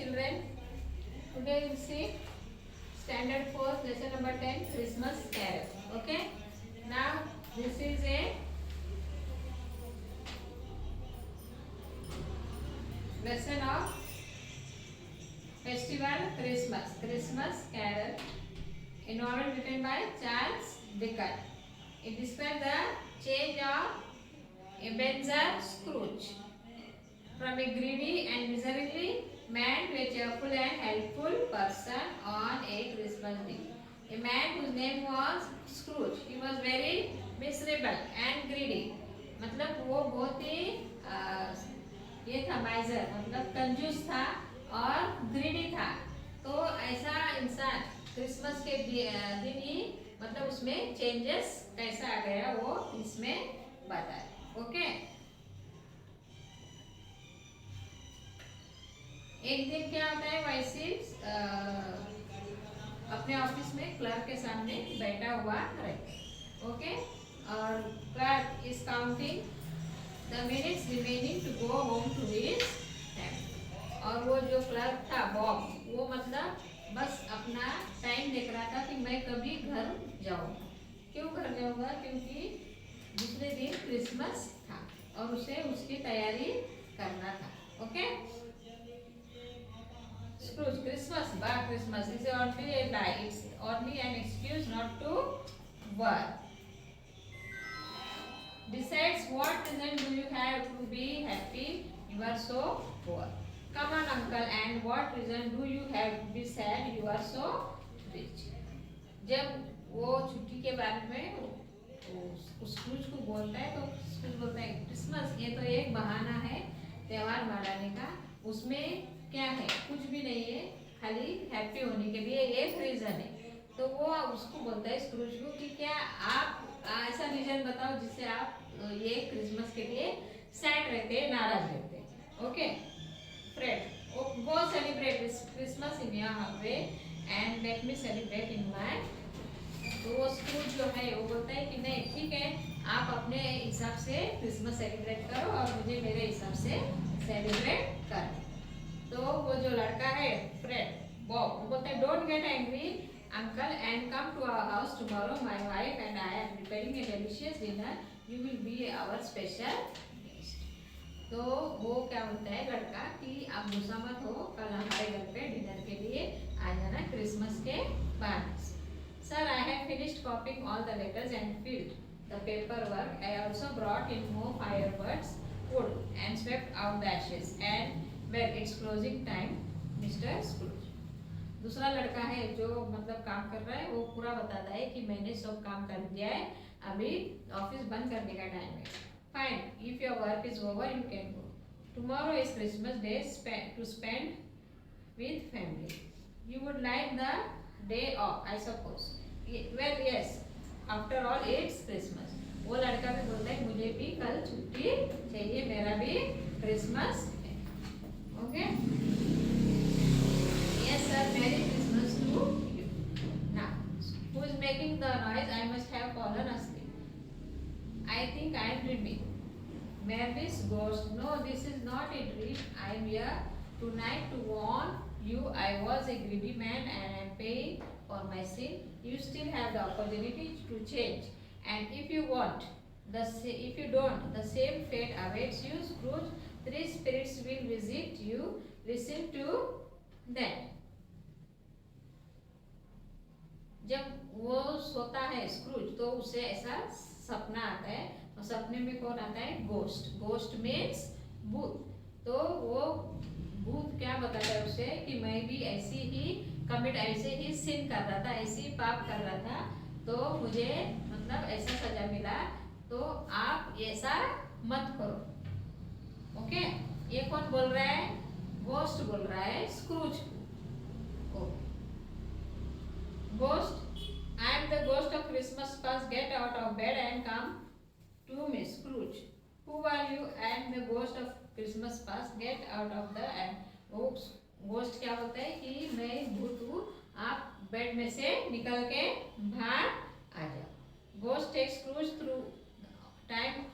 children. Today we'll see standard 4 lesson number 10 Christmas carol. Okay. Now this is a lesson of festival Christmas carol, a novel written by Charles Dickens. It describes the change of Ebenezer Scrooge from a greedy and miserly man to a cheerful and helpful person on a Christmas day. A man whose name was Scrooge. He was very miserable and greedy. मतलब वो बहुत ही ये था माइजर, मतलब कंजूस था और greedy था. तो ऐसा इंसान क्रिसमस के दिन ही मतलब उसमें चेंजेस कैसा आ गया वो इसमें बताया. ओके. एक दिन क्या होता है, वैसे अपने ऑफिस में क्लर्क के सामने बैठा हुआ रहता है. ओके. और clerk is counting the minutes remaining to go home to his family. और वो जो क्लर्क था बॉब, वो मतलब बस अपना टाइम देख रहा था कि मैं कभी घर जाऊंगा. क्यों घर जाऊंगा? क्योंकि दूसरे दिन क्रिसमस था और उसे उसकी तैयारी करना था. Okay. Scrooge, Christmas, bar Christmas is only a lie. It's only an excuse not to work. Decides what reason do you have to be happy? You are so poor. Come on, uncle. And what reason do you have to be sad? You are so rich. जब वो छुट्टी के बारे में screws को बोलता है तो स्क्रूज बोलता है क्रिसमस ये तो एक बहाना है त्योहार मनाने का. उसमें क्या है? कुछ भी नहीं है, खाली हैप्पी होने के लिए एक रीजन है. तो वो उसको बोलता है स्क्रूज को कि क्या आप ऐसा रीजन बताओ जिससे आप ये क्रिसमस के लिए सैड रहते, नाराज रहते. Okay. Fred go celebrate Christmas in your way and let me celebrate in my. तो वो स्क्रूज जो है वो बोलता है कि नहीं ठीक है, आप अपने हिसाब से क्रिसमस सेलिब्रेट करो और मुझे मेरे हिसाब से सेलिब्रेट करो. तो वो जो लड़का है फ्रेड बॉब वो बोलता है don't get angry uncle and come to our house tomorrow. My wife and I am preparing a delicious dinner. You will be our special guest. तो वो क्या बोलता है लड़का कि आप गुस्सा मत हो, कल हमारे घर पे डिनर के लिए आ जाना क्रिसमस के बाद. Sir, I have finished copying all the letters and filled the paperwork. I also brought in more fireworks, wood, and swept out the ashes. And well, it's closing time, Mr. Scrooge. दूसरा लड़का है जो मतलब काम कर रहा है, वो पूरा बताता है कि मैंने सब काम कर दिया है, अभी ऑफिस बंद करने का टाइम है. Fine, if your work is over, you can go. Tomorrow is Christmas Day to spend with family. You would like the day off, I suppose. Well, yes. After all, it's Christmas. वो लड़का भी बोलता है मुझे भी कल छुट्टी चाहिए, मेरा भी क्रिसमस है. Okay. Yes, sir. Merry Christmas to you. Now, who is making the noise? I must have fallen asleep. I think I am dreaming. Mavis Ghost. No, this is not a dream. I am here tonight to warn you. I was a greedy man and I am paying for my sin. You still have the opportunity to change, and if you don't, the same fate awaits you. Scrooge, 3 spirits will visit you. Listen to them. जब वो सोता है screws तो उसे ऐसा सपना आता है और सपने में कौन आता है? गोस्ट. गोस्ट मीन्स भूत. तो वो भूत क्या बताता है उसे कि मैं भी ऐसे ही सिन कर रहा था, ऐसे ही पाप कर रहा था, तो मुझे मतलब ऐसा सजा मिला, तो आप ऐसा मत करो. ओके. ये कौन बोल रहा है? गोस्ट बोल रहा है स्क्रूज को. Ghost, I am the ghost of Christmas past. Get out of bed and come to me. Scrooge, who are you? I am the ghost of Christmas past. Get out of the. And ghost क्या बोलता है कि मैं भूत हूँ, आप bed में से निकल के बाहर आ जाओ. Ghost takes Scrooge through time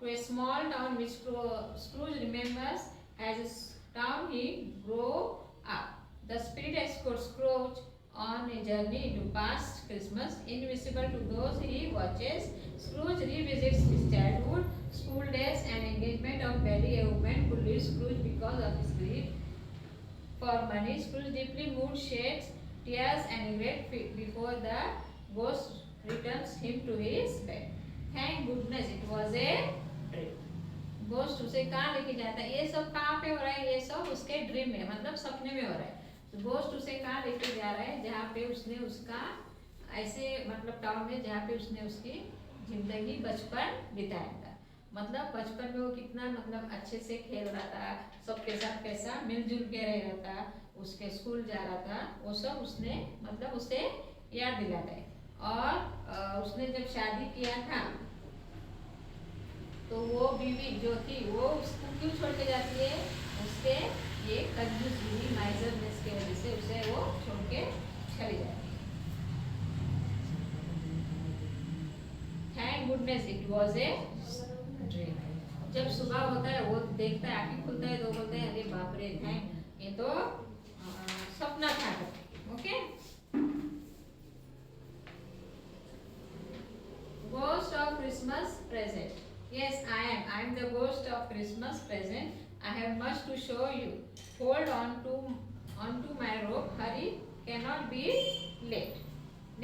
to a small town which Scrooge remembers as town he grew up. The spirit escorts Scrooge on a journey into past Christmas, invisible to those he watches. Scrooge revisits his childhood, school days, and engagement of Betty, a woman who leaves Scrooge because of his greed for money. Scrooge, deeply moved, sheds tears and regret before the ghost returns him to his bed. Thank goodness it was a dream. Ghost उसे कहाँ लेके जाता है? ये सब कहाँ पे हो रहा है? ये सब उसके ड्रीम में, मतलब सपने में हो रहा है. तो गोस्ट उसे कहाँ लेके जा रहा है? जहाँ पे उसने उसका ऐसे मतलब टाउन में जहाँ पे उसने उसकी जिंदगी बचपन बिताया था. मतलब बचपन में वो कितना मतलब अच्छे से खेल रहा था, सबके साथ कैसा मिलजुल के रह रहा था, उसके स्कूल जा रहा था, वो सब उसने मतलब उसे याद दिलाता है. और उसने जब शादी किया था तो वो बीवी जो थी वो उसको क्यों छोड़ के जाती है? उसके ये कंजूस बीवी माइजरनेस की वजह से उसे वो छोड़ के चली जाती है. Thank goodness it was a dream. जब सुबह होता है वो देखता है, आंखें खुलता है तो बोलते हैं अरे बाप रे, थैंक ये तो सपना था. Okay. Ghost of Christmas present. Yes, I am. I am the ghost of Christmas present. I have much to show you. Hold onto my rope. Hurry, cannot be late.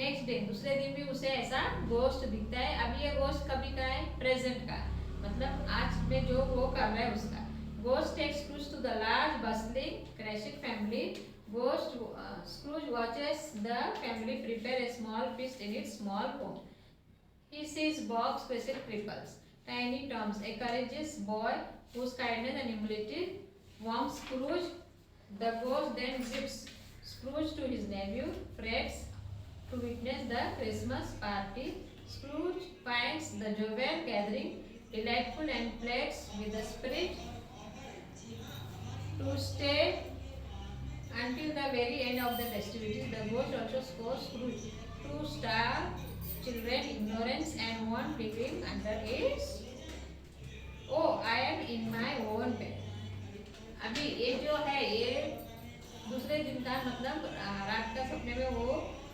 Next day, दूसरे दिन भी उसे ऐसा ghost दिखता है. अभी ये ghost कभी का है? Present का. मतलब आज में जो वो कर रहा है उसका. Ghost takes Scrooge to the large, bustling, crashing family. Scrooge watches the family prepare a small feast in its small home. He sees Bob's special cripples, Tiny Toms, a courageous boy whose kindness and humility warm Scrooge. The ghost then zips Scrooge to his nephew Fred's to witness the Christmas party. Scrooge finds the jovial gathering delightful and pleads with the spirit to stay until the very end of the festivities. The ghost also scores Scrooge to starve children, ignorance, and one living under its. Oh, I am in my own bed. अभी ये जो है ये दूसरे दिन का मतलब रात का सपने में वो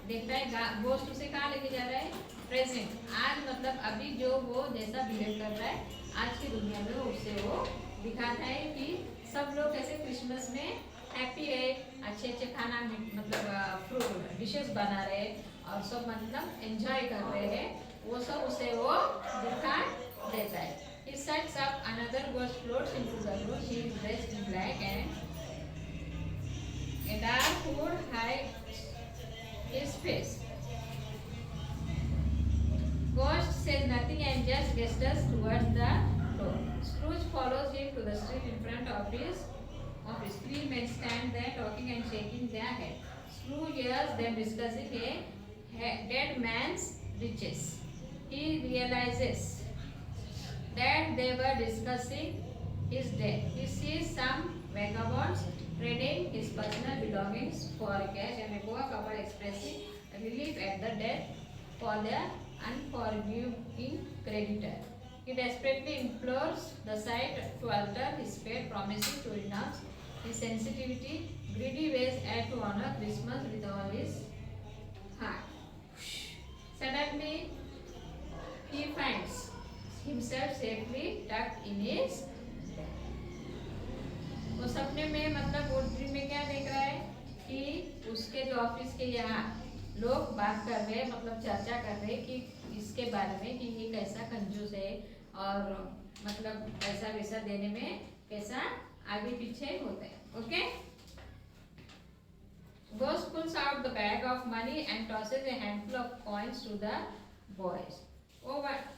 देखता है गोस्ट उसे कहाँ लेके जा रहा है? प्रेजेंट. आज मतलब अभी जो वो जैसा बिहेव कर रहा है आज की दुनिया में उससे वो दिखाता है कि सब लोग कैसे क्रिसमस में हैप्पी है, अच्छे अच्छे खाना मतलब फ्रूट डिशेस बना रहे और सब मतलब एंजॉय कर रहे हैं. वो सब उसे वो दिखा देता है. He sets up another ghost floats into the room. He is dressed in black and a dark hood hides his face. Ghost says nothing and just gestures towards the door. Scrooge follows him to the street in front of his office. Three men stand there talking and shaking their head. Scrooge hears them discussing a dead man's riches. He realizes that they were discussing his death. He sees some vagabonds trading his personal belongings for cash and a poor couple expressing relief at the death for their unforgiving creditor. He desperately implores the sight to alter his fate, promising to renounce his sensitivity, greedy ways and to honor Christmas with all his heart. Suddenly, he finds himself safely tucked in his bed. वो सपने में मतलब वो dream में क्या देख रहा है कि उसके जो ऑफिस के यहाँ लोग बात कर रहे हैं, मतलब चर्चा कर रहे हैं कि इसके बारे में कि ये कैसा कंजूस है और मतलब पैसा वैसा देने में कैसा आगे पीछे होता है. Okay. Ghost pulls out the bag of money and tosses a handful of coins to the boys. Oh, what?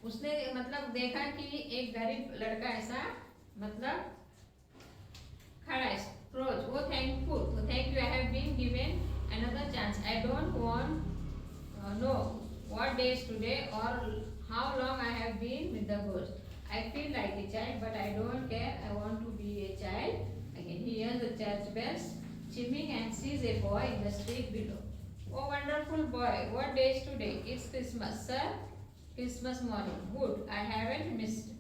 उसने मतलब देखा कि एक गरीब लड़का ऐसा मतलब खड़ा है. Scrooge, oh thankful, so thank you. I have been given another chance. I don't want know what day is today or how long I have been with the ghost. I feel like a child, but I don't care. I want to be a child again. He hears the church bells chiming and sees a boy in the street below. Oh, wonderful boy! What day is today? It's Christmas, sir. Christmas morning. Good. I haven't missed.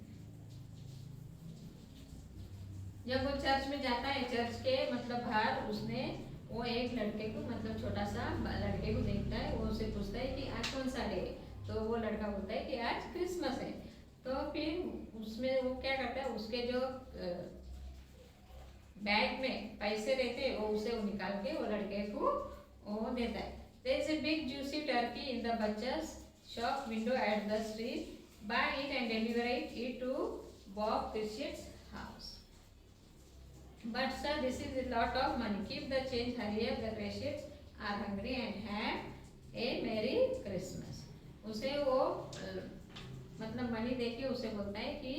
जब वो church में जाता है, church के मतलब बाहर उसने वो एक लड़के को मतलब छोटा सा लड़के को देखता है, वो उसे पूछता है कि आज कौन सा डे है, तो वो लड़का बोलता है कि आज क्रिसमस है। तो फिर उसमें वो क्या करता है, उसके जो बैग में पैसे रहते वो उसे वो निकाल के वो लड़के को वो देता है। There is a big juicy turkey in the butcher's shop window at the street. Buy it and deliver it to Bob Cratchit's house. But sir, this is a lot of money. Keep the change. Hurry up. The Cratchits are hungry and have a Merry Christmas. उसे वो मतलब money देके उसे बोलता है कि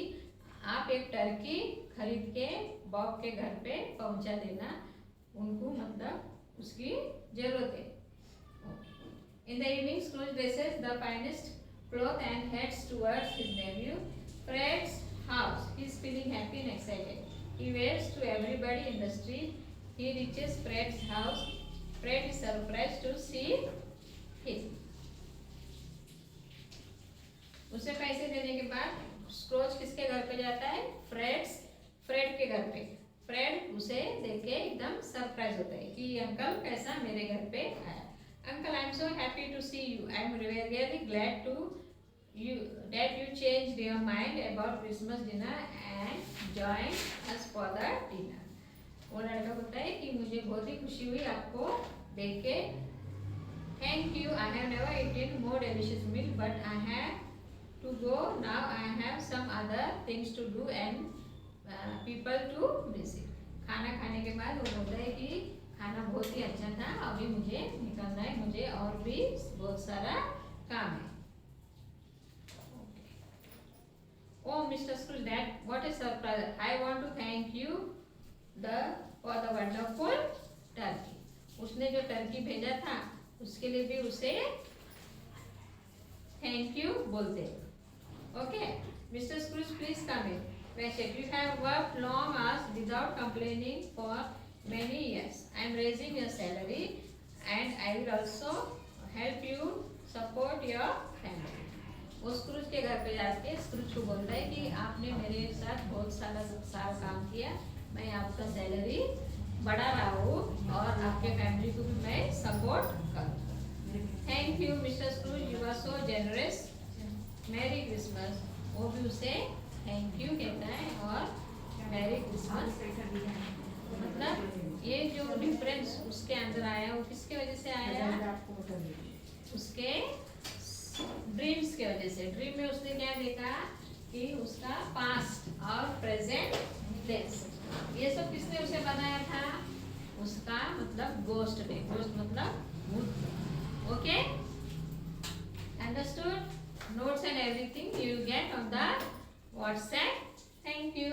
आप एक टर्की खरीद के बॉब के घर पे पहुंचा देना, उनको मतलब उसकी जरूरत है। In the evening, Scrooge dresses the finest cloth and heads towards his nephew Fred's house. He is feeling happy and excited. He waves to everybody in the street. He reaches Fred's house. Fred is surprised to see him. उसे पैसे देने के बाद स्क्रोज किसके घर पे जाता है? फ्रेड के घर पे। फ्रेड उसे देख के एकदम सरप्राइज होता है कि अंकल कैसा मेरे घर पे आया। Uncle, I am so happy to see you. I am really glad to that you changed your mind about Christmas dinner and joined us for the dinner. वो लड़का बोलता है कि मुझे बहुत ही खुशी हुई आपको देख के। Thank you. I have never eaten more delicious meal, but I have to go now. I have some other things to do and people to visit. खाना खाने के बाद वो बोलता है कि खाना बहुत ही अच्छा था, अभी मुझे निकलना है, मुझे और भी बहुत सारा काम है। Oh, Mr. Scrooge, that what a surprise! I want to thank you for the wonderful turkey. उसने जो टर्की भेजा था उसके लिए भी उसे थैंक यू बोलते हैं। Okay, Mr. Scrooge, please come in. Cratchit, you have worked long hours without complaining for many years. I am raising your salary and I will also help you support your family. वो screws के घर पे जाके screws को बोलता है कि आपने मेरे साथ बहुत सारा काम किया, मैं आपका सैलरी बढ़ा रहा हूँ और आपके फैमिली को भी मैं सपोर्ट करूँगा। Thank you mister Scrooge, you are so generous. Merry Christmas. वो भी उसे थैंक यू कहता है और मैरी क्रिसमस। मतलब ये जो डिफरेंस उसके अंदर आया वो किसके वजह से आया? उसके ड्रीम्स के वजह से। ड्रीम में उसने क्या देखा कि उसका पास्ट और प्रेजेंट टेंस, ये सब किसने उसे बनाया था? उसका मतलब गोस्ट ने। गोस्ट मतलब भूत। Okay, understood? Notes and everything you get on the WhatsApp. Thank you.